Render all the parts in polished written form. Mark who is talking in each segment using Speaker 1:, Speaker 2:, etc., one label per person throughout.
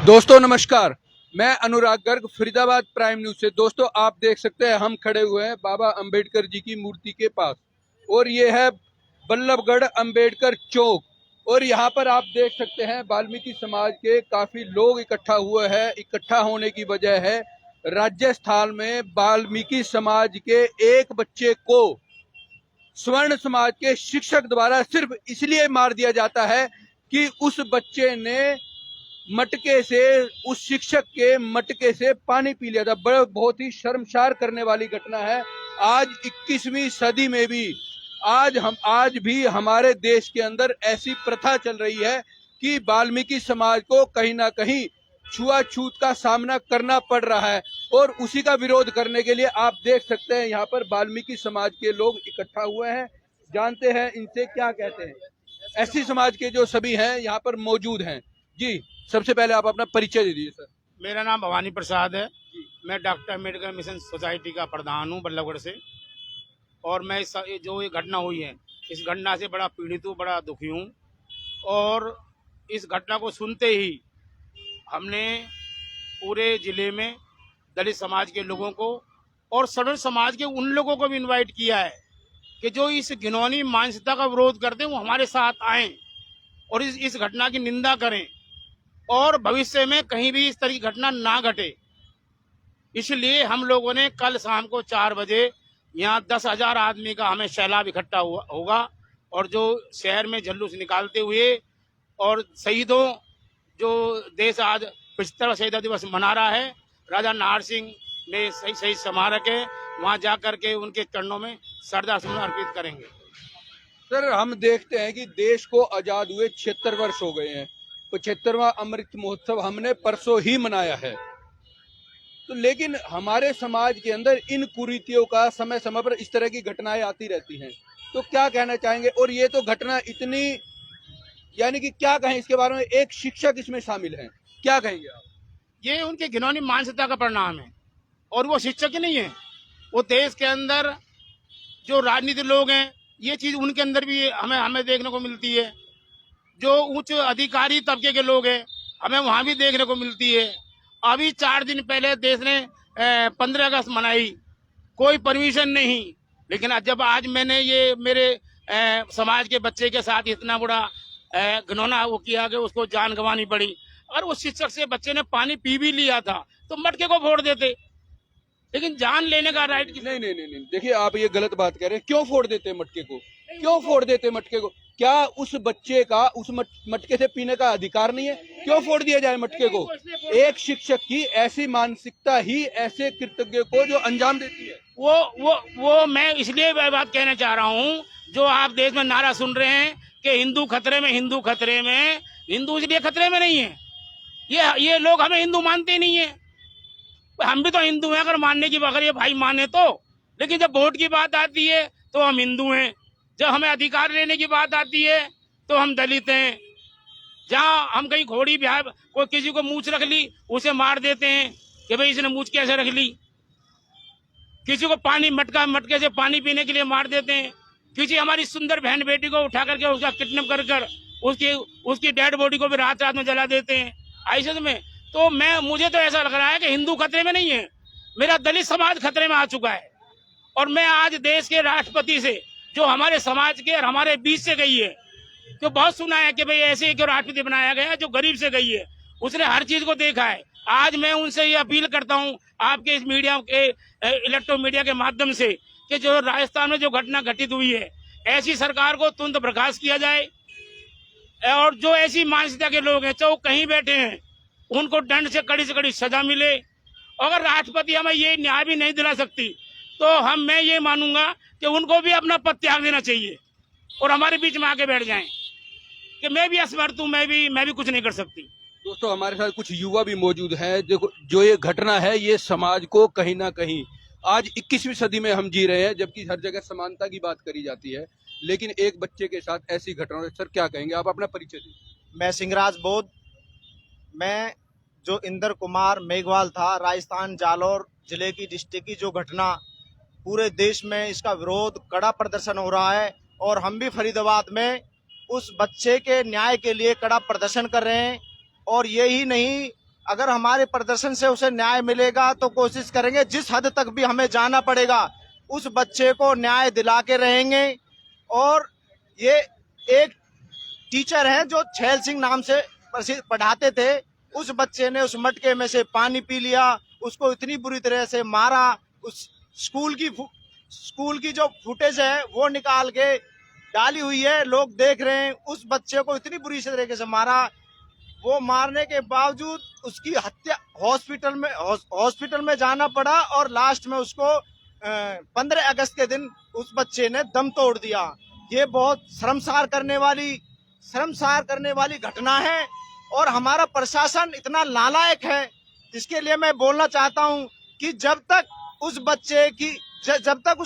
Speaker 1: दोस्तों नमस्कार, मैं अनुराग गर्ग फरीदाबाद प्राइम न्यूज से। दोस्तों आप देख सकते हैं हम खड़े हुए हैं बाबा अंबेडकर जी की मूर्ति के पास और ये है बल्लभगढ़ अंबेडकर चौक। और यहाँ पर आप देख सकते हैं वाल्मीकि समाज के काफी लोग इकट्ठा हुए हैं। इकट्ठा होने की वजह है राजस्थान में वाल्मीकि समाज के एक बच्चे को स्वर्ण समाज के शिक्षक द्वारा सिर्फ इसलिए मार दिया जाता है कि उस बच्चे ने मटके से, उस शिक्षक के मटके से पानी पी लिया था। बहुत ही शर्मसार करने वाली घटना है। आज 21वीं सदी में भी आज भी हमारे देश के अंदर ऐसी प्रथा चल रही है कि वाल्मीकि समाज को कहीं ना कहीं छुआछूत का सामना करना पड़ रहा है। और उसी का विरोध करने के लिए आप देख सकते हैं यहाँ पर वाल्मीकि समाज के लोग इकट्ठा हुए हैं। जानते हैं इनसे क्या कहते हैं। ऐसी समाज के जो सभी हैं यहाँ पर मौजूद हैं। जी, सबसे पहले आप अपना परिचय दे दीजिए सर।
Speaker 2: मेरा नाम भवानी प्रसाद है। मैं डॉक्टर अम्बेडकर मिशन सोसाइटी का प्रधान हूँ बल्लभगढ़ से। और मैं जो ये घटना हुई है, इस घटना से बड़ा पीड़ित हूँ, बड़ा दुखी हूँ। और इस घटना को सुनते ही हमने पूरे जिले में दलित समाज के लोगों को और सवर्ण समाज के उन लोगों को भी इनवाइट किया है कि जो इस घिनौनी मानसिकता का विरोध करते हैं वो हमारे साथ आएं और इस घटना की निंदा करें और भविष्य में कहीं भी इस तरह की घटना ना घटे। इसलिए हम लोगों ने कल शाम को 4 बजे यहाँ 10,000 आदमी का हमें सैलाब इकट्ठा होगा और जो शहर में जुलूस निकालते हुए और शहीदों, जो देश आज 75वां शहीद दिवस मना रहा है, राजा नाहर सिंह में शहीद स्मारक है, वहाँ जा करके उनके चरणों में श्रद्धासुमन अर्पित करेंगे।
Speaker 1: सर, हम देखते हैं कि देश को आजाद हुए 76 वर्ष हो गए हैं। 75वां अमृत महोत्सव हमने परसों ही मनाया है। तो लेकिन हमारे समाज के अंदर इन कुरीतियों का समय समय पर इस तरह की घटनाएं आती रहती हैं। तो क्या कहना चाहेंगे। और ये तो घटना इतनी, यानी कि क्या कहें इसके बारे में, एक शिक्षक इसमें शामिल हैं, क्या कहेंगे आप।
Speaker 2: ये उनके घिनौनी मानसिकता का परिणाम है और वो शिक्षक ही नहीं है, वो देश के अंदर जो राजनीतिक लोग हैं, ये चीज उनके अंदर भी हमें देखने को मिलती है। जो उच्च अधिकारी तबके के लोग हैं, हमें वहां भी देखने को मिलती है। अभी 4 दिन पहले देश ने 15 अगस्त मनाई, कोई परमिशन नहीं। लेकिन जब आज मैंने ये मेरे समाज के बच्चे के साथ इतना बड़ा घिनौना वो किया कि उसको जान गंवानी पड़ी, और उस शिक्षक से बच्चे ने पानी पी भी लिया था तो मटके को फोड़ देते, लेकिन जान लेने का राइट
Speaker 1: नहीं नहीं नहीं नहीं, देखिए आप ये गलत बात कह रहे हैं। क्यों फोड़ देते मटके को, क्यों फोड़ देते मटके को। क्या उस बच्चे का उस मटके से पीने का अधिकार नहीं है। क्यों फोड़ दिया जाए मटके को। एक शिक्षक की ऐसी मानसिकता ही ऐसे कृतज्ञ को जो अंजाम देती है।
Speaker 2: वो मैं इसलिए बात कहना चाह रहा हूँ, जो आप देश में नारा सुन रहे हैं कि हिंदू खतरे में, हिंदू खतरे में, हिंदू इसलिए खतरे में नहीं है। ये लोग हमें हिंदू मानते नहीं है। हम भी तो हिंदू हैं, अगर मानने की, अगर ये भाई माने तो। लेकिन जब वोट की बात आती है तो हम हिंदू हैं, जब हमें अधिकार लेने की बात आती है तो हम दलित हैं। जहाँ हम कहीं घोड़ी ब्याह, कोई किसी को मूछ रख ली उसे मार देते हैं कि भाई इसने मूछ कैसे रख ली। किसी को पानी मटके से पानी पीने के लिए मार देते हैं। किसी हमारी सुंदर बहन बेटी को उठा करके उसका किडनैप कर उसकी डेड बॉडी को भी रात रात में जला देते हैं ऐसे में। तो मुझे तो ऐसा लग रहा है कि हिंदू खतरे में नहीं है, मेरा दलित समाज खतरे में आ चुका है। और मैं आज देश के राष्ट्रपति से, जो हमारे समाज के और हमारे बीच से गई है, तो बहुत सुना है कि भाई ऐसे ही क्यों राष्ट्रपति बनाया गया, जो गरीब से गई है, उसने हर चीज को देखा है। आज मैं उनसे ये अपील करता हूँ आपके इस मीडिया के, इलेक्ट्रॉनिक मीडिया के माध्यम से, कि जो राजस्थान में जो घटना घटित हुई है, ऐसी सरकार को तुरंत बर्खास्त किया जाए। और जो ऐसी मानसिकता के लोग हैं, चाहे वो कहीं बैठे हैं, उनको दंड से कड़ी सजा मिले। अगर राष्ट्रपति हमें ये न्याय भी नहीं दिला सकती तो मैं ये मानूंगा कि उनको भी अपना पद त्याग देना चाहिए और हमारे बीच में आके बैठ जाएं कि मैं भी असमर्थ हूँ, मैं भी कुछ नहीं कर सकती।
Speaker 1: दोस्तों हमारे साथ कुछ युवा भी मौजूद हैं। देखो, जो ये घटना है, ये समाज को कहीं ना कहीं, आज 21वीं सदी में हम जी रहे हैं, जबकि हर जगह समानता की बात करी जाती है, लेकिन एक बच्चे के साथ ऐसी घटना। सर क्या कहेंगे आप, अपना परिचय दीजिए।
Speaker 3: मैं सिंहराज बोध, मैं जो इंदर कुमार मेघवाल था, राजस्थान जालौर जिले की डिस्ट्रिक्ट की जो घटना, पूरे देश में इसका विरोध, कड़ा प्रदर्शन हो रहा है। और हम भी फरीदाबाद में उस बच्चे के न्याय के लिए कड़ा प्रदर्शन कर रहे हैं। और यही नहीं, अगर हमारे प्रदर्शन से उसे न्याय मिलेगा तो कोशिश करेंगे, जिस हद तक भी हमें जाना पड़ेगा उस बच्चे को न्याय दिला के रहेंगे। और ये एक टीचर हैं जो छैल सिंह नाम से पढ़ाते थे, उस बच्चे ने उस मटके में से पानी पी लिया, उसको इतनी बुरी तरह से मारा। उस स्कूल की जो फुटेज है वो निकाल के डाली हुई है, लोग देख रहे हैं। उस बच्चे को इतनी बुरी तरीके से मारा, वो मारने के बावजूद उसकी हत्या हॉस्पिटल में जाना पड़ा और लास्ट में उसको 15 अगस्त के दिन उस बच्चे ने दम तोड़ दिया। ये बहुत शर्मसार करने वाली घटना है और हमारा प्रशासन इतना नालायक है। इसके लिए मैं बोलना चाहता हूं कि जब तक उस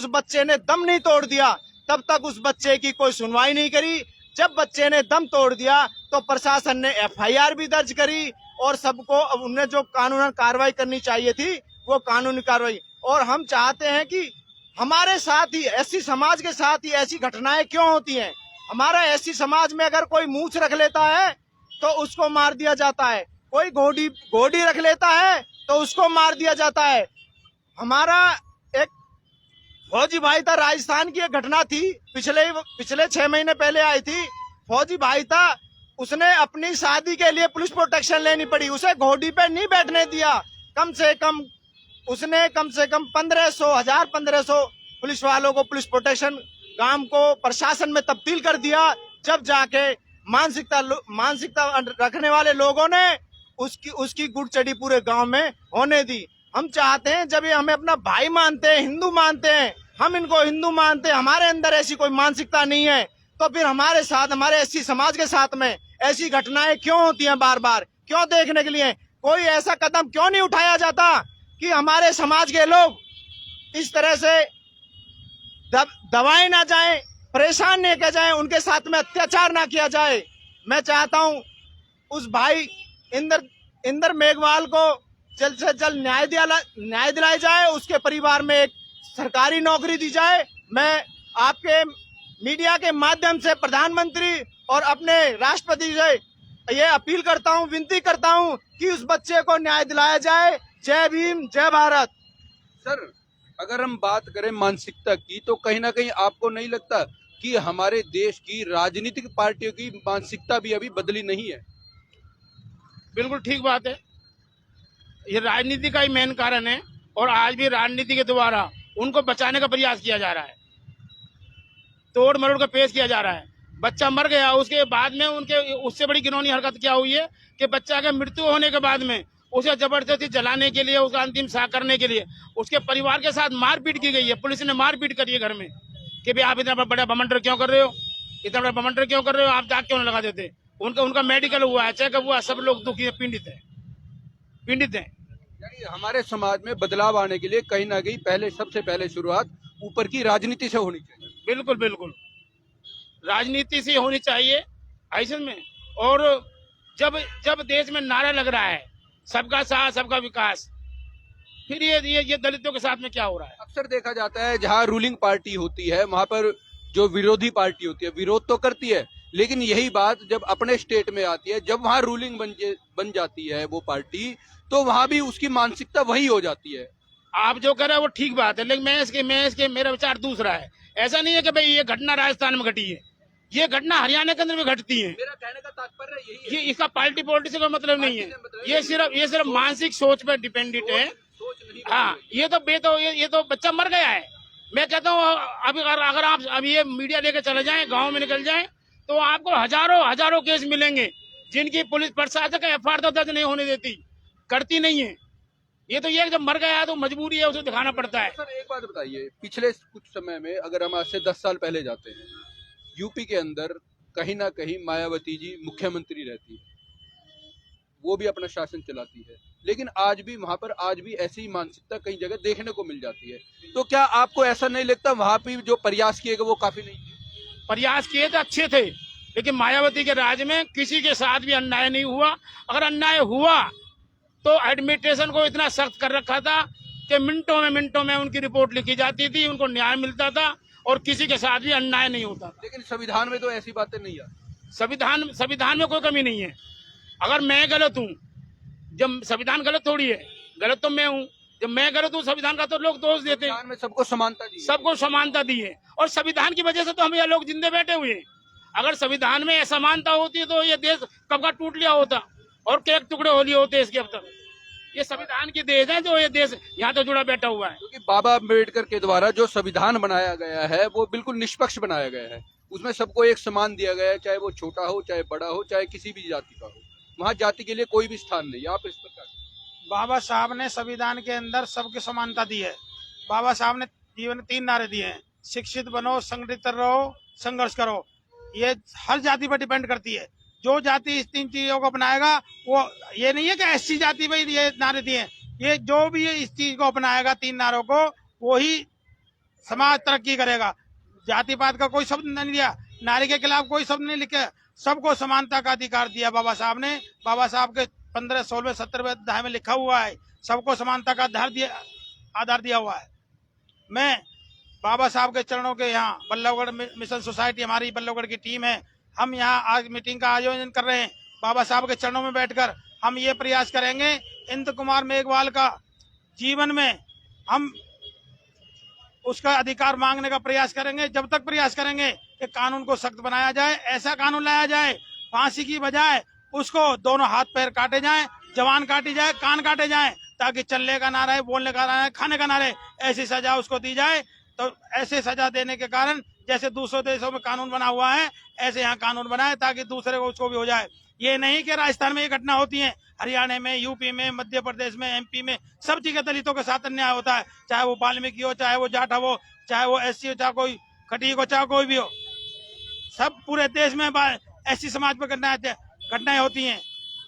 Speaker 3: बच्चे ने दम नहीं तोड़ दिया तब तक उस बच्चे की कोई सुनवाई नहीं करी। जब बच्चे ने दम तोड़ दिया तो प्रशासन ने FIR भी दर्ज करी और सबको अब उन्हें जो कानूनन कार्रवाई करनी चाहिए थी वो कानूनी कार्रवाई। और हम चाहते हैं कि हमारे साथ ही SC समाज के साथ ही ऐसी घटनाएं क्यों होती हैं। हमारा SC समाज में अगर कोई मूंछ रख लेता है तो उसको मार दिया जाता है, कोई गोडी रख लेता है तो उसको मार दिया जाता है। हमारा एक फौजी भाई था, राजस्थान की एक घटना थी, पिछले 6 महीने पहले आई थी। फौजी भाई था, उसने अपनी शादी के लिए पुलिस प्रोटेक्शन लेनी पड़ी, उसे घोड़ी पे नहीं बैठने दिया। उसने कम से कम 1500 पुलिस वालों को पुलिस प्रोटेक्शन काम को प्रशासन में तब्दील कर दिया। जब जाके मानसिकता रखने वाले लोगों ने उसकी गुड़ चढ़ी पूरे गांव में होने दी। हम चाहते हैं, जब ये हमें अपना भाई मानते हैं, हिंदू मानते हैं, हम इनको हिंदू मानते हैं, हमारे अंदर ऐसी कोई मानसिकता नहीं है, तो फिर हमारे साथ, हमारे SC समाज के साथ में ऐसी घटनाएं क्यों होती हैं बार बार, क्यों देखने के लिए? कोई ऐसा कदम क्यों नहीं उठाया जाता कि हमारे समाज के लोग इस तरह से दबाए ना जाएं, परेशान नहीं किया जाए, उनके साथ में अत्याचार ना किया जाए। मैं चाहता हूं उस भाई इंदर मेघवाल को जल्द से जल्द न्याय दिलाया जाए, उसके परिवार में एक सरकारी नौकरी दी जाए। मैं आपके मीडिया के माध्यम से प्रधानमंत्री और अपने राष्ट्रपति से ये अपील करता हूं, विनती करता हूं कि उस बच्चे को न्याय दिलाया जाए। जय भीम, जय भारत।
Speaker 1: सर, अगर हम बात करें मानसिकता की, तो कहीं ना कहीं आपको नहीं लगता कि हमारे देश की राजनीतिक पार्टियों की मानसिकता भी अभी बदली नहीं है?
Speaker 2: बिल्कुल ठीक बात है, ये राजनीति का ही मेन कारण है और आज भी राजनीति के द्वारा उनको बचाने का प्रयास किया जा रहा है, तोड़ मरोड़ का पेश किया जा रहा है। बच्चा मर गया, उसके बाद में उससे बड़ी घिनौनी हरकत क्या हुई है कि बच्चा के मृत्यु होने के बाद में उसे जबरदस्ती जलाने के लिए, उसका अंतिम साह करने के लिए उसके परिवार के साथ मारपीट की गई है। पुलिस ने मारपीट करी है घर में कि भाई आप इतना बड़ा बमंडर क्यों कर रहे हो, इतना बड़ा बमंडर क्यों कर रहे हो, आप दाग क्यों नहीं लगा देते। उनका मेडिकल हुआ है, चेकअप हुआ, सब लोग दुखी है, पीड़ित है।
Speaker 1: यानी हमारे समाज में बदलाव आने के लिए कहीं ना कहीं सबसे पहले शुरुआत ऊपर की राजनीति से होनी चाहिए।
Speaker 2: बिल्कुल राजनीति से होनी चाहिए ऐसे में। और जब देश में नारा लग रहा है सबका साथ सबका विकास, फिर ये दलितों के साथ में क्या हो रहा है?
Speaker 1: अक्सर देखा जाता है जहां रूलिंग पार्टी होती है वहां पर जो विरोधी पार्टी होती है विरोध तो करती है, लेकिन यही बात जब अपने स्टेट में आती है, जब वहां रूलिंग बन जाती है वो पार्टी, तो वहां भी उसकी मानसिकता वही हो जाती है।
Speaker 2: आप जो कह रहे हैं वो ठीक बात है, लेकिन मेरा विचार दूसरा है। ऐसा नहीं है कि भाई ये घटना राजस्थान में घटी है, ये घटना हरियाणा के अंदर भी घटती है।
Speaker 1: मेरा कहने का तात्पर्य यही है,
Speaker 2: ये इसका पार्टी से कोई मतलब नहीं है, ये सिर्फ मानसिक सोच पर डिपेंडेंट है। हाँ, ये तो बच्चा मर गया है। मैं कहता हूँ अगर आप अभी ये मीडिया लेके चले जाएं, गांव में निकल जाएं, तो आपको हजारों केस मिलेंगे जिनकी पुलिस प्रशासन का FIR दर्ज नहीं होने देती, करती नहीं है। ये तो ये जब मर गया है तो मजबूरी है, उसे दिखाना पड़ता है।
Speaker 1: सर एक बात बताइए, पिछले कुछ समय में अगर हम आज से 10 साल पहले जाते हैं, यूपी के अंदर कहीं ना कहीं मायावती जी मुख्यमंत्री रहती है, वो भी अपना शासन चलाती है, लेकिन आज भी ऐसी मानसिकता कई जगह देखने को मिल जाती है। तो क्या आपको ऐसा नहीं लगता वहां पे जो प्रयास किए गए वो काफी नहीं थे?
Speaker 2: प्रयास किए तो अच्छे थे, लेकिन मायावती के राज में किसी के साथ भी अन्याय नहीं हुआ। अगर अन्याय हुआ तो एडमिनिस्ट्रेशन को इतना सख्त कर रखा था कि मिनटों में उनकी रिपोर्ट लिखी जाती थी, उनको न्याय मिलता था और किसी के साथ भी अन्याय नहीं होता।
Speaker 1: लेकिन संविधान में तो ऐसी बातें नहीं आती।
Speaker 2: संविधान में कोई कमी नहीं है। अगर मैं गलत हूँ, जब संविधान गलत थोड़ी है, गलत तो मैं हूँ, जब मैं गलत हूँ संविधान का तो लोग दोष देते हैं।
Speaker 1: संविधान में सबको समानता दी है।
Speaker 2: सबको समानता दी है और संविधान की वजह से तो हम ये लोग जिंदे बैठे हुए हैं। अगर संविधान में असमानता होती तो ये देश कब का टूट लिया होता और के टुकड़े हो लिए होते इसके अब तक। ये संविधान की देश है जो ये देश यहाँ तो जुड़ा बैठा हुआ है।
Speaker 1: क्योंकि बाबा अम्बेडकर के द्वारा जो संविधान बनाया गया है वो बिल्कुल निष्पक्ष बनाया गया है। उसमें सबको एक समान दिया गया है, चाहे वो छोटा हो, चाहे बड़ा हो, चाहे किसी भी जाति का हो। वहाँ जाति के लिए कोई भी स्थान नहीं। आप इस पर क्या कहें?
Speaker 4: बाबा साहब ने संविधान के अंदर सबकी समानता दी है। बाबा साहब ने जीवन में 3 नारे दिए हैं, शिक्षित बनो, संगठित रहो, संघर्ष करो। ये हर जाति पर डिपेंड करती है। जो जाति इस 3 चीजों को अपनाएगा वो, ये नहीं है कि एससी जाति में ये नारे दिए हैं, ये जो भी इस चीज को अपनाएगा 3 नारों को, वो ही समाज तरक्की करेगा। जाति पात का कोई शब्द नहीं दिया, नारी के खिलाफ कोई शब्द नहीं लिखे, सबको समानता का अधिकार दिया बाबा साहब ने। बाबा साहब के 15, 16, 17वें अध्याय में लिखा हुआ है, सबको समानता का आधार दिया हुआ है। मैं बाबा साहब के चरणों के यहाँ बल्लभगढ़ मिशन सोसाइटी, हमारी बल्लभगढ़ की टीम है, हम यहाँ आज मीटिंग का आयोजन कर रहे हैं। बाबा साहब के चरणों में बैठकर हम ये प्रयास करेंगे, इंद्र कुमार मेघवाल का जीवन में हम उसका अधिकार मांगने का प्रयास करेंगे। जब तक प्रयास करेंगे कि कानून को सख्त बनाया जाए, ऐसा कानून लाया जाए, फांसी की बजाय उसको दोनों हाथ पैर काटे जाएं, जवान काटी जाए, कान काटे जाएं, ताकि चलने का ना रहे, बोलने का ना रहे, खाने का ना रहे, ऐसी सजा उसको दी जाए। तो ऐसे सजा देने के कारण जैसे दूसरे देशों में कानून बना हुआ है, ऐसे यहाँ कानून बनाए ताकि दूसरे को उसको भी हो जाए। ये नहीं कि राजस्थान में ये घटना होती है, हरियाणा में, यूपी में, मध्य प्रदेश में, एमपी में, सब जगह दलितों के साथ अन्याय होता है, चाहे वो वाल्मीकि हो, चाहे वो जाट हो, चाहे वो एससी हो, चाहे कोई खटीक हो, चाहे कोई भी हो, सब पूरे देश में ऐसी समाज पर घटनाएं होती हैं।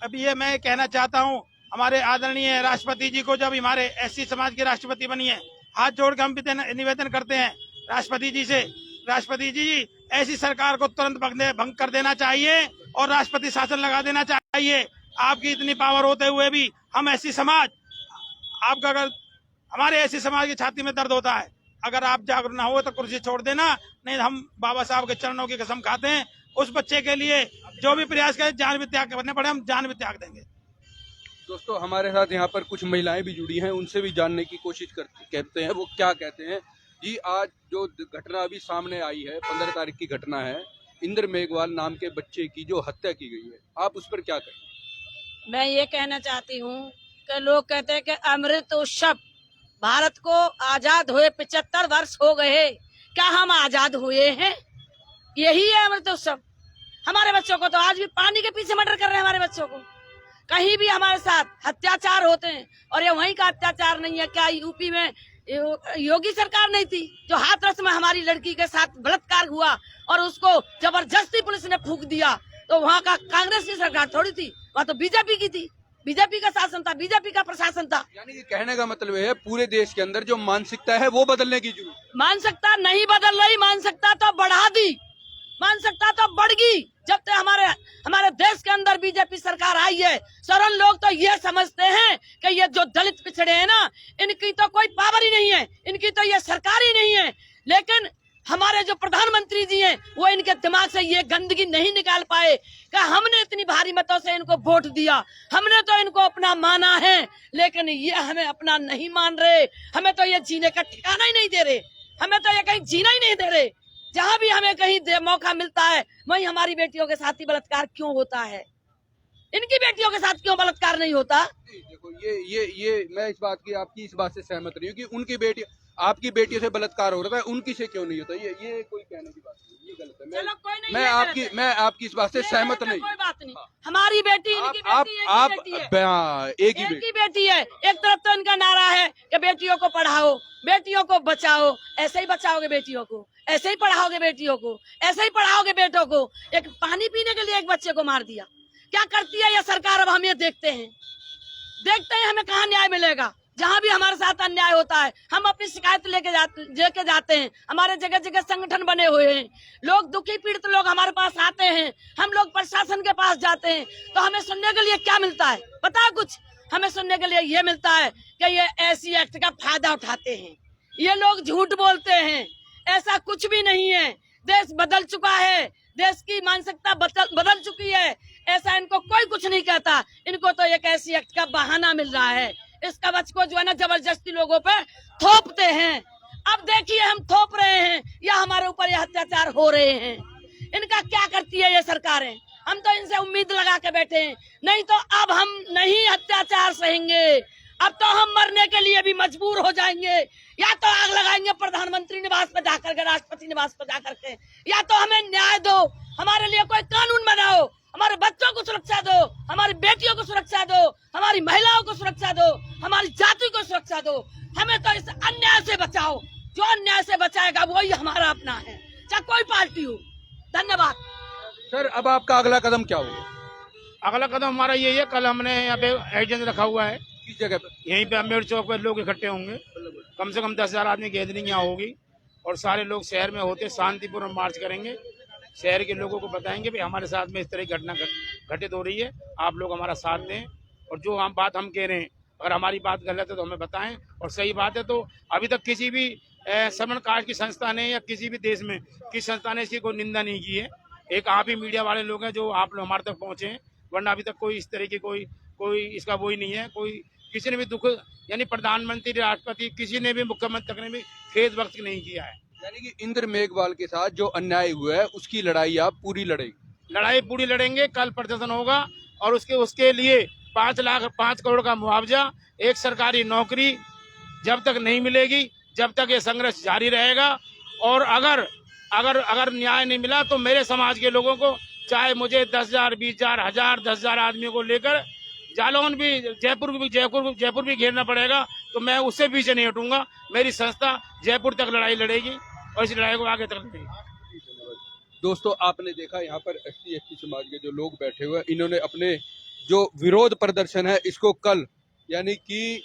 Speaker 4: अब ये मैं कहना चाहता हूँ हमारे आदरणीय राष्ट्रपति जी को, जब हमारे एससी समाज के राष्ट्रपति बनी है, हाथ जोड़ के हम निवेदन करते हैं राष्ट्रपति जी से, राष्ट्रपति जी ऐसी सरकार को तुरंत भंग कर देना चाहिए और राष्ट्रपति शासन लगा देना चाहिए। आपकी इतनी पावर होते हुए भी हम ऐसी समाज, आपका अगर हमारे ऐसी समाज की छाती में दर्द होता है, अगर आप जागरूक ना हो तो कुर्सी छोड़ देना, नहीं हम बाबा साहब के चरणों की कसम खाते हैं, उस बच्चे के लिए जो भी प्रयास करें, जान भी त्याग करने पड़े, हम जान भी त्याग देंगे।
Speaker 1: दोस्तों हमारे साथ यहाँ पर कुछ महिलाएं भी जुड़ी हैं, उनसे भी जानने की कोशिश करते हैं वो क्या कहते हैं। जी, आज जो घटना अभी सामने आई है, 15 तारीख की घटना है, इंद्र मेघवाल नाम के बच्चे की जो हत्या की गई है, आप उस पर क्या कहें?
Speaker 5: मैं ये कहना चाहती हूँ कि लोग कहते हैं कि अमृत उत्सव, भारत को आजाद हुए 75 वर्ष हो गए, क्या हम आजाद हुए हैं? यही है अमृत उत्सव। हमारे बच्चों को तो आज भी पानी के पीछे मर्डर कर रहे हैं। हमारे बच्चों को कहीं भी हमारे साथ अत्याचार होते हैं, और ये वहीं का अत्याचार नहीं है क्या? यूपी में योगी सरकार नहीं थी जो हाथरस में हमारी लड़की के साथ बलात्कार हुआ और उसको जबरदस्ती पुलिस ने फूंक दिया? तो वहाँ का कांग्रेस की सरकार थोड़ी थी, वहाँ तो बीजेपी की थी, बीजेपी का शासन था, बीजेपी का प्रशासन था।
Speaker 1: यानी कि कहने का मतलब है पूरे देश के अंदर जो मानसिकता है वो बदलने की जरूरत है।
Speaker 5: मानसिकता नहीं बदल रही, मानसिकता तो बढ़ा दी, मानसिकता तो बढ़ गई। जब तक हमारे देश के अंदर बीजेपी सरकार आई है, सरल लोग तो ये समझते हैं कि ये जो दलित पिछड़े हैं ना, इनकी तो कोई पावर ही नहीं है, इनकी तो ये सरकार ही नहीं है। लेकिन हमारे जो प्रधानमंत्री जी हैं वो इनके दिमाग से ये गंदगी नहीं निकाल पाए कि हमने इतनी भारी मतों से इनको वोट दिया, हमने तो इनको अपना माना है, लेकिन ये हमें अपना नहीं मान रहे, हमें तो ये जीने का ठिकाना ही नहीं दे रहे, हमें तो ये कहीं जीना ही नहीं दे रहे। जहाँ भी हमें कहीं मौका मिलता है वहीं हमारी बेटियों के साथ ही बलात्कार क्यों होता है? इनकी बेटियों के साथ क्यों बलात्कार नहीं होता?
Speaker 1: देखो ये मैं इस बात की, आपकी इस बात से सहमत नहीं हूँ कि उनकी बेटी, आपकी बेटियों से बलात्कार हो रहा है, उनकी से क्यों नहीं होता। ये कोई कहने की बात नहीं, ये गलत है।
Speaker 5: चलो कोई नहीं,
Speaker 1: मैं आपकी इस बात से सहमत नहीं।
Speaker 5: कोई बात नहीं, हमारी बेटी, इनकी बेटी,
Speaker 1: आप
Speaker 5: एक ही बेटी है। एक तरफ तो इनका नारा है कि बेटियों को पढ़ाओ, बेटियों को बचाओ, ऐसे ही बचाओगे बेटियों को, ऐसे ही पढ़ाओगे बेटियों को, ऐसे ही पढ़ाओगे बेटों को। एक पानी पीने के लिए एक बच्चे को मार दिया। क्या करती है ये सरकार? अब हम ये देखते हैं हमें कहाँ न्याय मिलेगा। जहाँ भी हमारे साथ अन्याय होता है हम अपनी शिकायत लेके जाते हैं। हमारे जगह जगह संगठन बने हुए हैं, लोग दुखी पीड़ित लोग हमारे पास आते हैं, हम लोग प्रशासन के पास जाते हैं, तो हमें सुनने के लिए क्या मिलता है पता है? कुछ हमें सुनने के लिए ये मिलता है कि ये ऐसी एक्ट का फायदा उठाते हैं, ये लोग झूठ बोलते हैं। ऐसा कुछ भी नहीं है। देश बदल चुका है, देश की मानसिकता बदल चुकी है। ऐसा इनको कोई कुछ नहीं कहता। इनको तो एक ऐसी एक्ट का बहाना मिल रहा है, इस कवच को जो है ना जबरदस्ती लोगों पे थोपते हैं। अब देखिए हम थोप रहे हैं या हमारे ऊपर ये अत्याचार हो रहे हैं। इनका क्या करती है ये सरकारें? हम तो इनसे उम्मीद लगा के बैठे हैं, नहीं तो अब हम नहीं अत्याचार सहेंगे। अब तो हम मरने के लिए भी मजबूर हो जाएंगे, या तो आग लगाएंगे प्रधानमंत्री निवास पे जाकर के, राष्ट्रपति निवास पे जाकर के, या तो हमें न्याय दो, हमारे लिए कोई कानून बनाओ, हमारे बच्चों को सुरक्षा दो, हमारी बेटियों को सुरक्षा दो, हमारी महिलाओं को सुरक्षा दो, हमारी जाति को सुरक्षा दो। हमें तो इस अन्याय से बचाओ। जो अन्याय से बचाएगा वही हमारा अपना है, चाहे कोई पार्टी हो। धन्यवाद
Speaker 1: सर। अब आपका अगला कदम क्या होगा?
Speaker 2: अगला कदम हमारा यही है, कल हमने यहाँ पे एजेंट रखा हुआ है,
Speaker 1: किस जगह पर?
Speaker 2: यहीं पे अम्बेडकर चौक पे लोग इकट्ठे होंगे, कम से कम 10,000 आदमी गैदरिंग यहाँ होगी और सारे लोग शहर में होते शांतिपूर्ण मार्च करेंगे। शहर के लोगों को बताएंगे भाई हमारे साथ में इस तरह की घटना घटित हो रही है, आप लोग हमारा साथ दें और जो हम बात हम कह रहे हैं अगर हमारी बात गलत है तो हमें बताएं और सही बात है तो अभी तक किसी भी श्रवण काज की संस्था ने या किसी भी देश में किसी संस्था ने इसकी कोई निंदा नहीं की है। एक आप ही मीडिया वाले लोग हैं जो आप लोग हमारे तक पहुंचे हैं, वरना अभी तक कोई इस तरह की कोई इसका वो ही नहीं है। कोई किसी ने भी दुख यानी प्रधानमंत्री राष्ट्रपति किसी ने भी मुख्यमंत्री तक ने भी खेद व्यक्त नहीं किया है।
Speaker 1: यानी कि इंद्र मेघवाल के साथ जो अन्याय हुआ है उसकी लड़ाई आप पूरी लड़ेंगे?
Speaker 2: लड़ाई पूरी लड़ेंगे। कल प्रदर्शन होगा और उसके लिए 5 करोड़ का मुआवजा, एक सरकारी नौकरी जब तक नहीं मिलेगी जब तक ये संघर्ष जारी रहेगा। और अगर न्याय नहीं मिला तो मेरे समाज के लोगों को चाहे मुझे 10,000 20,000 10,000 10,000 आदमियों को लेकर जालौन भी जयपुर भी घेरना पड़ेगा तो मैं उससे पीछे नहीं हटूंगा। मेरी संस्था जयपुर तक लड़ाई लड़ेगी और इस लड़ाई को आगे तक लड़ेगी।
Speaker 1: दोस्तों आपने देखा यहाँ पर ST समाज के जो लोग बैठे हुए हैं, इन्होंने अपने जो विरोध प्रदर्शन है इसको कल यानी कि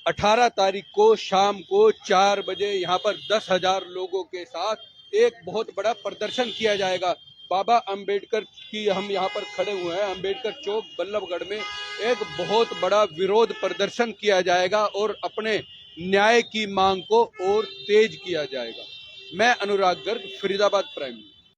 Speaker 1: 18 तारीख को शाम को 4 बजे यहाँ पर 10,000 लोगों के साथ एक बहुत बड़ा प्रदर्शन किया जाएगा। बाबा अंबेडकर की हम यहाँ पर खड़े हुए हैं, अंबेडकर चौक बल्लभगढ़ में एक बहुत बड़ा विरोध प्रदर्शन किया जाएगा और अपने न्याय की मांग को और तेज किया जाएगा। मैं अनुराग गर्ग, फरीदाबाद प्राइम।